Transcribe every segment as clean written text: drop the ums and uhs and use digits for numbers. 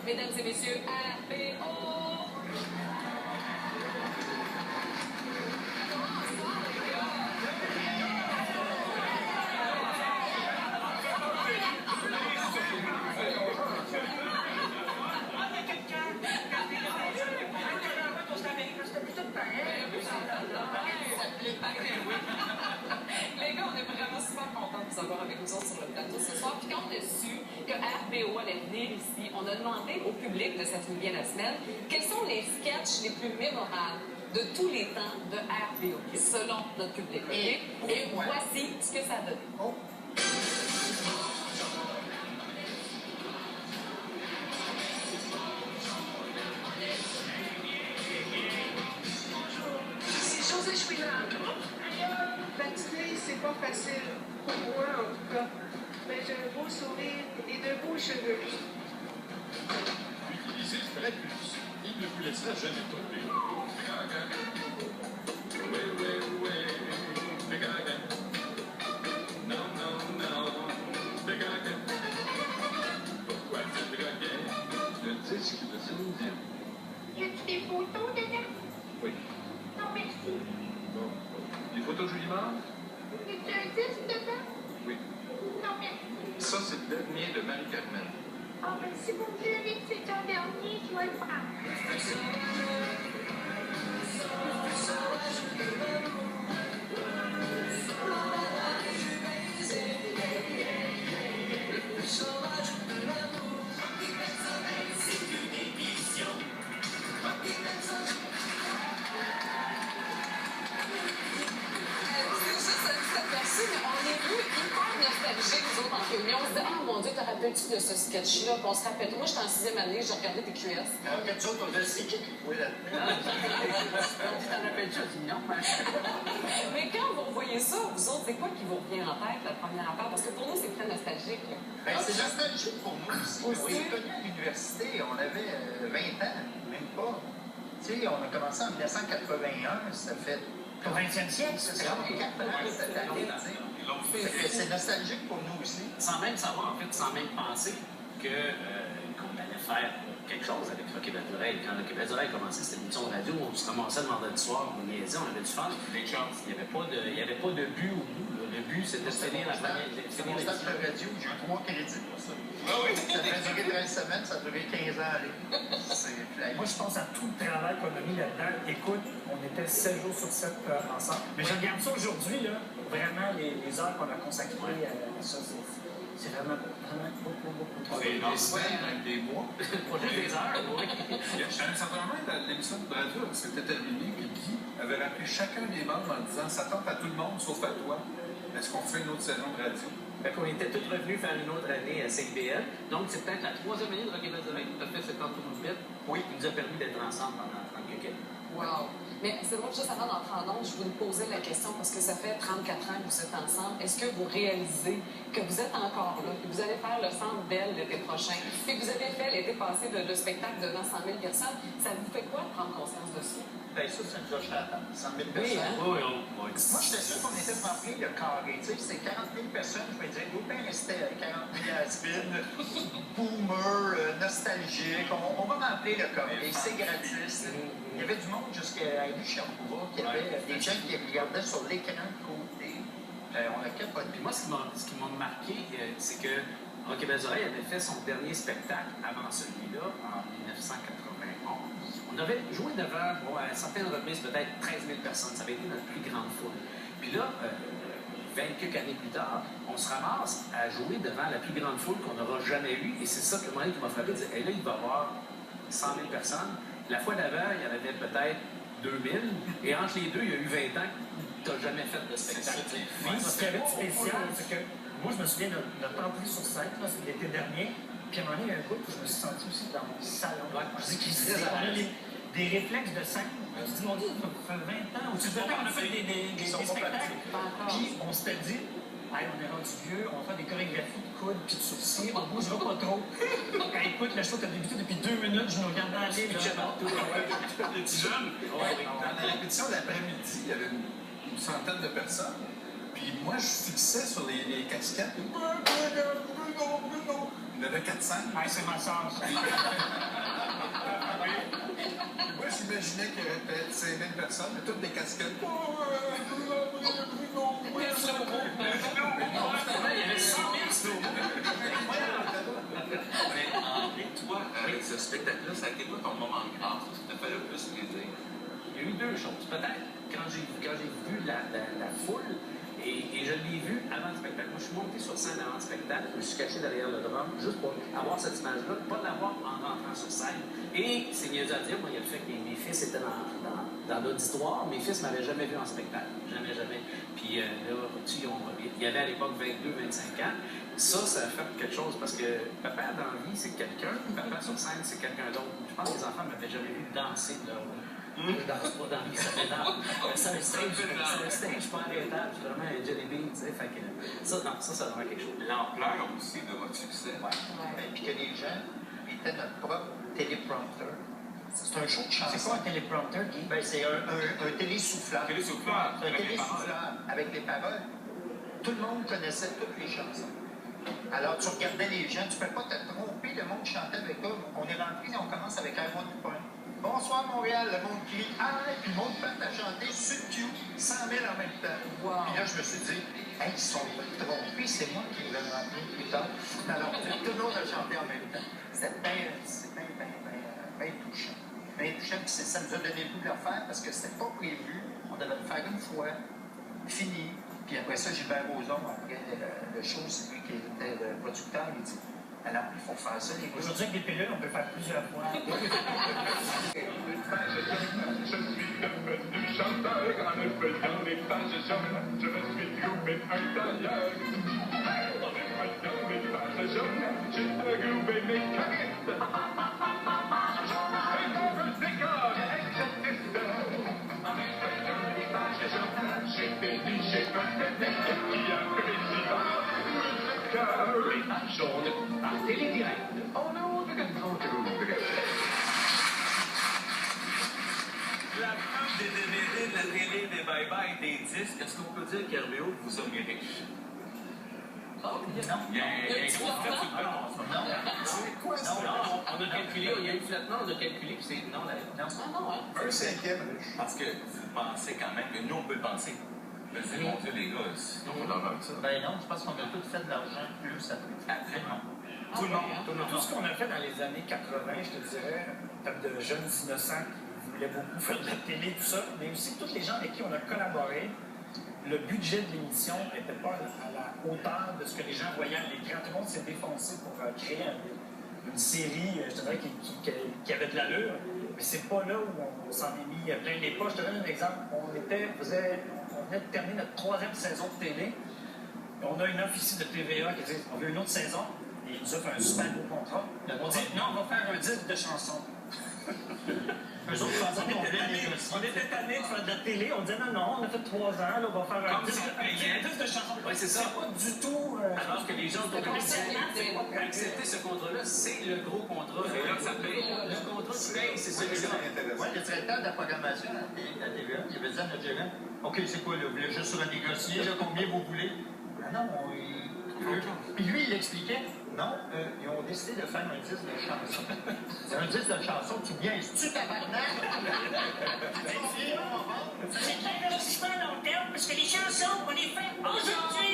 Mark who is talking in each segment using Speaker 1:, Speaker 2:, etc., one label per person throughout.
Speaker 1: Mesdames et messieurs, RPO! Les gars, on est vraiment super contents de vous avoir avec nous autres sur le plateau ce soir. Puis quand on a su que RPO allait venir ici, on a demandé au public de cette neuvième semaine quels sont les sketchs les plus mémorables de tous les temps de RPO, selon notre public. Okay? Et voici ce que ça donne. Oh.
Speaker 2: C'est pas facile pour moi, en tout cas. Mais j'ai un beau sourire et de beaux cheveux.
Speaker 3: Utilisez le prépuce. Il ne vous laissera jamais tomber. Non, non, non. Pourquoi tu draguais le disque de Céline Dion?
Speaker 4: Y a-tu des photos dedans?
Speaker 3: Oui.
Speaker 4: Non, merci.
Speaker 3: Bon. Les photos de Julie Mars?
Speaker 4: Y a-tu un disque dedans?
Speaker 3: Oui.
Speaker 4: Non, merci.
Speaker 3: Ça, c'est le dernier de Marie-Carmen.
Speaker 4: Ah, ben, si vous me direz que c'est un dernier, je vais le faire.
Speaker 1: En réunion, on se dit, ah mon Dieu, te rappelles-tu de ce sketch-là? Puis on se rappelle, moi j'étais en 6e année, j'ai regardé tes QS.
Speaker 5: Alors que tu autres, on a dit, c'est qui jouait là-dedans? On dit, t'en rappelles-tu? On dit, non,
Speaker 1: Mais quand vous revoyez ça, vous autres, c'est quoi qui vous revient en tête la première affaire? Parce que pour nous, c'est très nostalgique. Là.
Speaker 5: Ben, c'est nostalgique pour nous aussi. On s'est connus à l'université, on avait 20 ans, même pas. Tu sais, on a commencé en 1981, ça fait...
Speaker 6: Au 20e siècle,
Speaker 5: c'est ça. 4 ans cette année, tu sais. C'est nostalgique pour nous aussi.
Speaker 6: Sans même savoir, en fait, sans même penser qu'on allait faire quelque chose avec Rocky Baldureil. Quand Rocky Baldureil a commencé cette émission de radio, on se ramassait le vendredi soir, on niaisait, on avait du fun. Il n'y avait pas de but au bout. Le but, c'était de finir la première.
Speaker 5: C'est mon stade de radio, j'ai eu 3 crédits pour ça. Ça devait durer 13 semaines, ça a duré 15 ans.
Speaker 7: Moi, je pense à tout le travail qu'on a mis là-dedans. Écoute, on était 7 jours sur 7 ensemble. Mais je regarde ça aujourd'hui, là, vraiment, les heures qu'on a consacrées à ça, c'est vraiment beaucoup trop.
Speaker 3: C'est des semaines, même des mois.
Speaker 6: Pas juste des heures, oui.
Speaker 3: À un certain moment, l'émission de radio s'était terminée, puis Guy avait rappelé chacun des membres en disant « Ça tente à tout le monde, sauf à toi. Est-ce qu'on fait une autre saison de radio? »
Speaker 6: Fait qu'on était tous revenus faire une autre année à 5BL. Donc, c'est peut-être la 3e année de Rocky Baldureil. Tout à fait 70 tours de bête. Oui, il nous a permis d'être ensemble pendant 30 quelques.
Speaker 1: Wow! Mais c'est drôle, juste avant d'entrer en ondes, je vous posais la question parce que ça fait 34 ans que vous êtes ensemble. Est-ce que vous réalisez que vous êtes encore là, que vous allez faire le Centre Bell l'été prochain, et que vous avez fait l'été passé le spectacle devant 100 000 personnes? Ça vous fait quoi de prendre conscience de ça?
Speaker 5: Ben ça, c'est une cloche à 100 000 personnes.
Speaker 1: Oui, hein?
Speaker 6: Oui.
Speaker 5: Moi, j'étais sûr qu'on était rempli le carré. Tu sais, c'est 40 000 personnes. Je me disais, d'où bien rester 40 000 has-been, boomer, nostalgique. On va remplir le carré. C'est gratis. Il y avait du monde jusqu'à Cherbourg. Il y avait des gens qui regardaient sur l'écran de côté. On a capoté.
Speaker 6: Puis moi, ce qui m'a marqué, c'est que Rocky Baldureil avait fait son dernier spectacle avant celui-là, en 1991. On avait joué devant, à certaines reprises, peut-être 13 000 personnes. Ça avait été notre plus grande foule. Puis là, 20 quelques années plus tard, on se ramasse à jouer devant la plus grande foule qu'on n'aura jamais eue. Et c'est ça que moi qui m'a frappé. Et là, il va y avoir 100 000 personnes. La fois d'avant, il y en avait peut-être 2000. Et entre les deux, il y a eu 20 ans que tu n'as jamais fait de spectacle.
Speaker 7: Ce qui avait de spécial, c'est que moi, je me souviens de notre entrée sur scène, c'était l'été dernier. Puis à un moment donné, il y a un bout où je me suis senti aussi dans mon salon. Je dis qu'il y a des réflexes de scène. Je me suis dit, mon Dieu, ça fait 20 ans. Ou tu sais, on a fait des spectacles. Puis on s'était dit, hey, on est rendu vieux, on va faire des chorégraphies de coudes puis de sourcils, on bougera pas trop. Écoute, le show a débuté depuis 2 minutes, je nous regardais aller.
Speaker 3: Les petits jeunes. Dans la répétition de l'après-midi, il y avait une centaine de personnes. Puis moi, je fixais sur les casquettes. Bruno. Il y en avait 400.
Speaker 7: Hey, c'est ma sens.
Speaker 3: Moi, j'imaginais qu'il y aurait peut-être 5000 personnes, mais toutes des casquettes.
Speaker 6: Finalement, il y avait 100 000 slow-mo.
Speaker 8: Mais André, toi, avec ce spectacle-là, ça a été quoi ton moment de grâce? Ce qui t'a fait le plus plaisir?
Speaker 6: Il y a eu deux choses. Peut-être quand j'ai vu la foule, et je l'ai vu avant le spectacle. Moi, je suis monté sur scène avant le spectacle, je me suis caché derrière le drum juste pour avoir cette image-là, pas l'avoir en rentrant sur scène. Et c'est mieux à dire, moi, il y a le fait que mes fils étaient dans l'auditoire. Mes fils ne m'avaient jamais vu en spectacle. Jamais. Puis là, il y avait à l'époque 22-25 ans. Ça a fait quelque chose parce que papa dans la vie, c'est quelqu'un, papa sur scène, c'est quelqu'un d'autre. Je pense que les enfants ne m'avaient jamais vu danser de leur vie. Je danse pas dans la vie, ça m'énerve. C'est un stage pas arrêtable, c'est vraiment un jelly bean, tu sais. Fait que ça, c'est vraiment quelque chose.
Speaker 8: L'ampleur aussi de votre succès.
Speaker 5: Et puis que les gens étaient notre propre téléprompteur. C'est un show de chanson.
Speaker 7: C'est quoi un téléprompteur, Guy?
Speaker 5: Ben, c'est un télésouffleur.
Speaker 8: Télésouffleur.
Speaker 5: C'est un télésouffleur avec les paroles. Tout le monde connaissait toutes les chansons. Alors, tu regardais les gens, tu ne peux pas te tromper, le monde chantait avec eux. On est rentré, on commence avec I Want to Point. Bonsoir Montréal, le monde crie ah, puis le monde part à chanter sur Q, 100 000 en même temps.
Speaker 1: Wow.
Speaker 5: Puis là, je me suis dit, hey, ils sont trompés, c'est moi qui vais rentrer plus tard. Alors, tout le monde a chanté en même temps. C'était bien touchant. Bien touchant, puis ça nous a donné le goût de le faire parce que c'était pas prévu. On devait le faire une fois, fini. Puis après ça, Gilbert Rozon, après le show, c'est lui qui était le producteur, il dit alors, il faut faire ça, les gars.
Speaker 7: Aujourd'hui, avec des pilules, on peut faire plusieurs fois.
Speaker 9: Je suis devenu chanteur en me faisant des pages jaunes. Je me suis trouvé un tailleur. En me faisant des pages jaunes, j'ai regroupé mes carettes. Et dans un décor exotique. En me faisant des pages jaunes, j'ai un vedette qui a président. Les pages jaunes par Télédirect. Oh non, je ne comprends pas.
Speaker 8: La pub des DVD, de la télé, des bye-bye, des disques, est-ce qu'on peut dire qu'RBO vous a mis riche?
Speaker 1: Oh,
Speaker 8: Il y a un gros fret sur le ballon en ce moment.
Speaker 3: C'est quoi ça?
Speaker 6: Non, on a calculé, il y a eu flattement, on a calculé, puis c'est non,
Speaker 1: Ah non, hein?
Speaker 3: Un cinquième riche.
Speaker 8: Parce que vous pensez quand même que nous, on peut le penser. Je dis, mon Dieu, les gars, ils ont pas d'argent avec ça.
Speaker 5: Ben non, je pense qu'on a tous fait de l'argent plus après.
Speaker 8: Absolument.
Speaker 6: Tout le monde.
Speaker 7: Tout ce qu'on a fait dans les années 80, je te dirais, en termes de jeunes innocents qui voulaient beaucoup faire de la télé, tout ça, mais aussi tous les gens avec qui on a collaboré, le budget de l'émission n'était pas à la hauteur de ce que les gens voyaient à l'écran. Tout le monde s'est défoncé pour créer une série, je te dirais, qui avait de l'allure. Mais c'est pas là où on s'en est mis plein les poches. Je te donne un exemple. On venait de terminer notre 3e saison de télé. On a une offre ici de TVA qui dit on veut une autre saison. Et ils nous offrent un super beau contrat. On dit non, on va faire un disque de chansons. Eux autres pensaient qu'on voulait négocier. On était tannés de faire de la télé. On disait non, on a fait 3 ans, là, on va faire un disque de chansons.
Speaker 6: Oui, c'est ça.
Speaker 7: C'est pas du tout.
Speaker 6: Alors que les gens ont accepté ce contrat-là, c'est le gros contrat.
Speaker 8: C'est là que ça paye.
Speaker 6: Le contrat qui paye, c'est celui-là.
Speaker 5: Ouais, le directeur de la programmation à la TVA, il avait dit à notre gérant OK, c'est quoi, là, vous voulez juste renégocier, là, combien vous voulez? Ben non, puis lui, il expliquait non, ils ont décidé de faire un disque de chanson. C'est un disque de chanson qui vient, c'est-tu tabarnak?
Speaker 4: C'est un investissement à long terme parce que les chansons, on les fait aujourd'hui.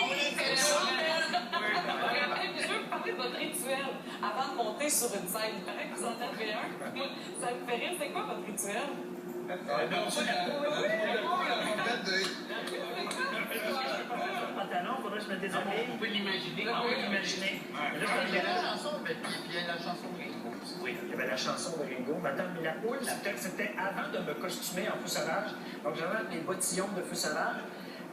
Speaker 1: Je veux vous parler de votre rituel avant de monter sur une scène. Il paraît que vous en avez un. Ça me fait rire. C'est quoi votre rituel?
Speaker 7: Pantalon, faudrait que je me déshabille.
Speaker 6: On peut l'imaginer.
Speaker 7: On peut l'imaginer.
Speaker 5: Il y a la chanson, puis il y a la chanson Ringo.
Speaker 7: Oui, il y avait la chanson de Ringo. Madame, mais la poule, c'était avant de me costumer en feu sauvage. Donc j'avais mes bottillons de feu sauvage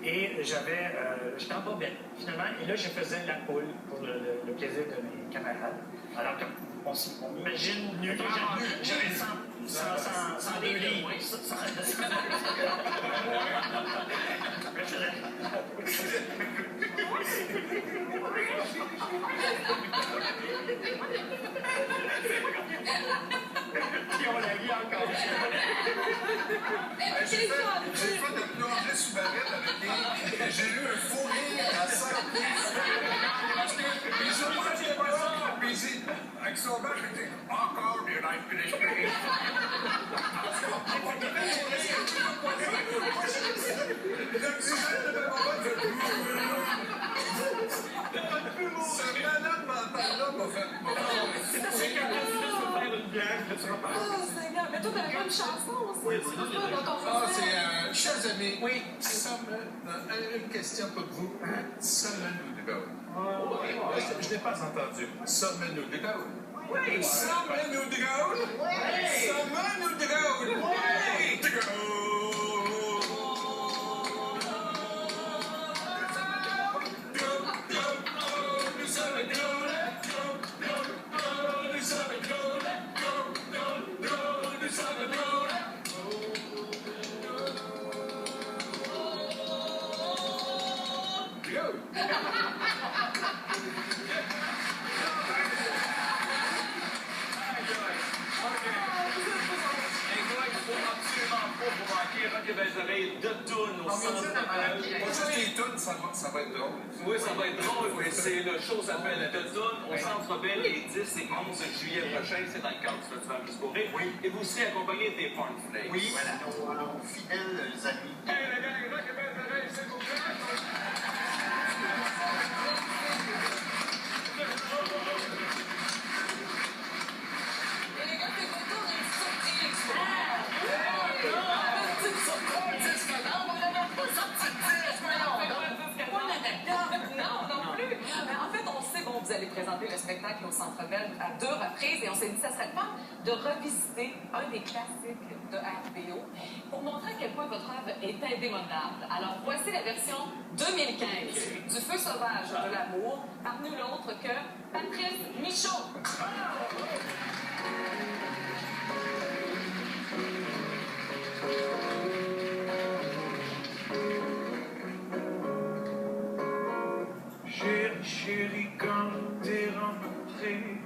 Speaker 7: et j'étais en bobette, finalement. Et là, je faisais la poule pour le plaisir de mes camarades. Alors, comme on imagine nu, j'avais 102 livres. Puis on la lit encore.
Speaker 3: J'ai fait de plonger sous barrette avec j'ai eu un faux Puis ça, moi, j'ai pas ça. Puis il dit, avec son bac, il dit, encore des life finish page. L'oxygène de ma maman fait ce malade mental-là m'a fait
Speaker 8: C'est quand tu veux faire une blague, là, tu repars.
Speaker 1: Oh, Seigneur. Mais toi, t'avais pas une chanson aussi?
Speaker 8: Oui,
Speaker 1: Tu peux pas dans ton
Speaker 3: Ah,
Speaker 1: français?
Speaker 3: c'est, chers amis, oui, une question pour vous. Summer nous dégoûte. Je n'ai pas entendu. Summer nous dégoûte. Oui. Summer nous dégoûte. Oui. Summer nous dégoûte. Oui.
Speaker 8: Des oreilles de tunes au centre
Speaker 3: Pas juste les tunes, ça va être drôle.
Speaker 8: Oui, ça va être drôle. C'est le show s'appelle De Tunes au Centre Bell les 10 et 11 juillet prochain. C'est dans le cadre du Festival Juste pour rire. Oui. Et vous serez accompagné des Cornflakes.
Speaker 5: Oui, voilà, nos fidèles amis.
Speaker 8: Hey, la gang, rock et belles oreilles, s'il vous plaît.
Speaker 1: Et les gars, c'est pas tout, on a une surprise. Non plus. Mais en fait, on sait, bon, vous allez présenter le spectacle au Centre Bell à 2 reprises et on s'est dit que ça serait fun de revisiter un des classiques de RBO pour montrer à quel point votre œuvre est indémodable. Alors, voici la version 2015 du Feu sauvage de l'amour par nul autre que Patrice Michaud.
Speaker 9: Chérie, chérie, quand t'es rentré